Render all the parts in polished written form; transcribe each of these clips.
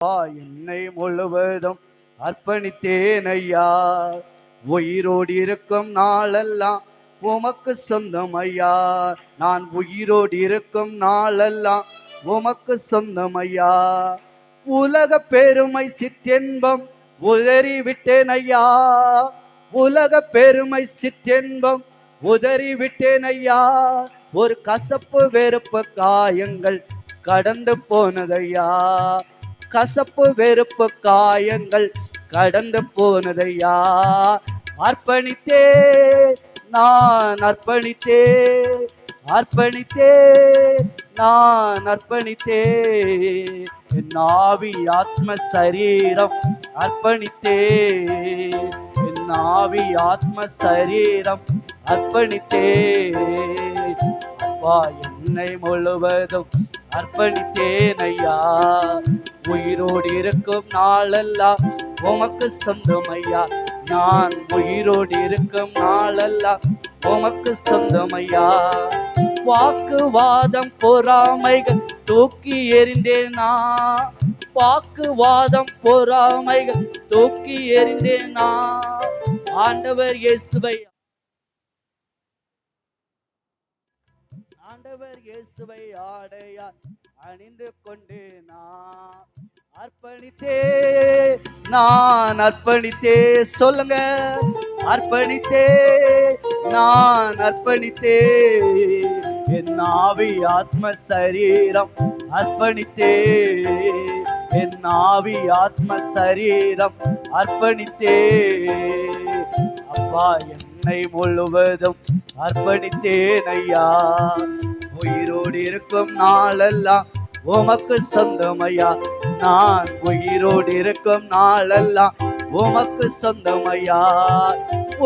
என்னை முழுவதும் அர்ப்பணித்தேன் ஐயா. உயிரோடு இருக்கும் நாளெல்லாம் உமக்கு சொந்தம் ஐயா. நான் உயிரோடு இருக்கும் நாளெல்லாம் உமக்கு சொந்தம் ஐயா. உலக பெருமை சிற்றென்பம் உதறி விட்டேன் ஐயா. உலக பெருமை சிற்றென்பம் உதறி விட்டேன் ஐயா. ஒரு கசப்பு வெறுப்பு காயங்கள் கடந்து போனதையா. கசப்பு வெறுப்பு காயங்கள் கடந்து போனதையா. அர்ப்பணித்தே நான் அர்ப்பணித்தே அர்ப்பணித்தே நான் அர்ப்பணித்தே. என் ஆவி ஆத்ம சரீரம் அர்ப்பணித்தே. என் ஆவி ஆத்ம சரீரம் அர்ப்பணித்தே. அப்பா என்னை முழுவதும் அர்ப்பணித்தேன் ஐயா. உயிரோடு இருக்கும் நாளெல்லாம் உமக்கு சொந்தம் ஐயா. நான் உயிரோடு இருக்கும் நாளெல்லாம் உமக்கு சொந்தம் ஐயா. வாக்குவாதம் பொறாமைகள் தூக்கி எறிந்தேனா. வாக்குவாதம் பொறாமைகள் தூக்கி எறிந்தேனா. ஆண்டவர் இயேசுவை ஆண்டவர் இயேசுவை ஆடையார் அணிந்து கொண்டு நான் அர்ப்பணித்தே. நான் அர்ப்பணித்தே. சொல்லுங்க, அர்ப்பணித்தே நான் அர்ப்பணித்தே. என் ஆவி ஆத்ம சரீரம் அர்ப்பணித்தே. என் ஆவி ஆத்ம சரீரம் அர்ப்பணித்தே. அப்பா என்னை முழுவதும் அர்ப்பணித்தேன் ஐயா. உயிரோடு இருக்கும் நாளெல்லாம் உமக்கு சொந்தம் ஐயா. நான் உயிரோடு இருக்கும் நாளெல்லாம் உமக்கு சொந்தம் ஐயா.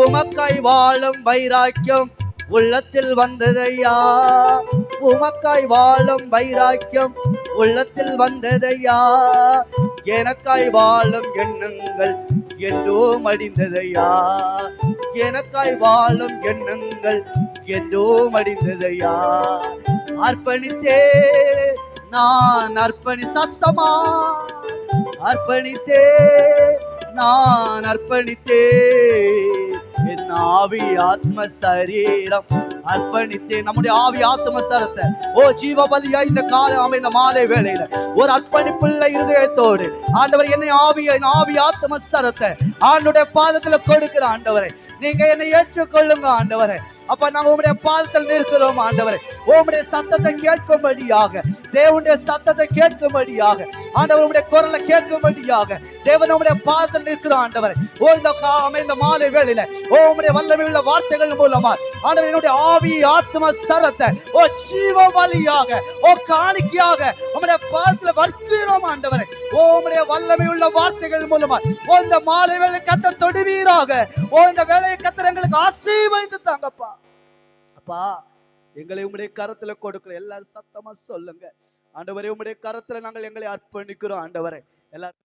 உமக்காய் வாழும் வைராக்கியம் உள்ளத்தில் வந்ததையா. உமக்காய் வாழும் வைராக்கியம் உள்ளத்தில் வந்ததையா. எனக்காய் வாழும் எண்ணங்கள் என்றோ மடிந்ததையா. எனக்காய் வாழும் எண்ணங்கள் என்றோ மடிந்ததையா. அர்ப்பணித்தே நான் சத்தமா அர்ப்பணித்தே. நான் அர்ப்பணித்தே. என் ஆவி ஆத்ம சரீரம் அர்ப்பணித்தே. நம்முடைய ஆவி ஆத்ம சரத்தை ஜீவ பலியா இந்த காலம் இந்த மாலை வேளையில ஒரு அர்ப்பணிப்புள்ள இருதயத்தோடு ஆண்டவர் என்னை ஆவி ஆத்ம சரத்தை ஆண்டுடைய பாதத்துல கொடுக்கிற ஆண்டவரை நீங்க என்னை ஏற்றுக்கொள்ளுங்க ஆண்டவரை. அப்ப நாங்க உங்களுடைய பாதத்தில் நிற்கிறோம் ஆண்டவரை. உங்களுடைய சத்தத்தை கேட்கும்படியாக, தேவனுடைய சத்தத்தை கேட்கும்படியாக, ஆண்டவர் உங்களுடைய குரலை கேட்கும்படியாக தேவன் உங்களுடைய பாதத்தில் நிற்கிறோம் ஆண்டவரை. இந்த மாலை வேளையில உங்களுடைய வல்லமை உள்ள வார்த்தைகள் மூலமா ஆண்டவர் என்னுடைய ஆவி ஆத்ம சரத்தை ஜீவ பலியாக காணிக்கையாக உங்களுடைய பாதத்தில் வருகிறோம் ஆண்டவரை. உங்களுடைய வல்லமை உள்ள வார்த்தைகள் மூலமா இந்த மாலை வேளை கத்த தொடுவீராக. இந்த வேலையை கத்தர் எங்களுக்கு ஆசீர்வதித்து தாங்கப்பா. அப்பா எங்களை உங்களுடைய கரத்துல கொடுக்கிற எல்லாரும் சத்தமா சொல்லுங்க ஆண்டவரே. உங்களுடைய கரத்துல நாங்கள் எங்களை அர்ப்பணிக்கிறோம் ஆண்டவரே. எல்லாரும்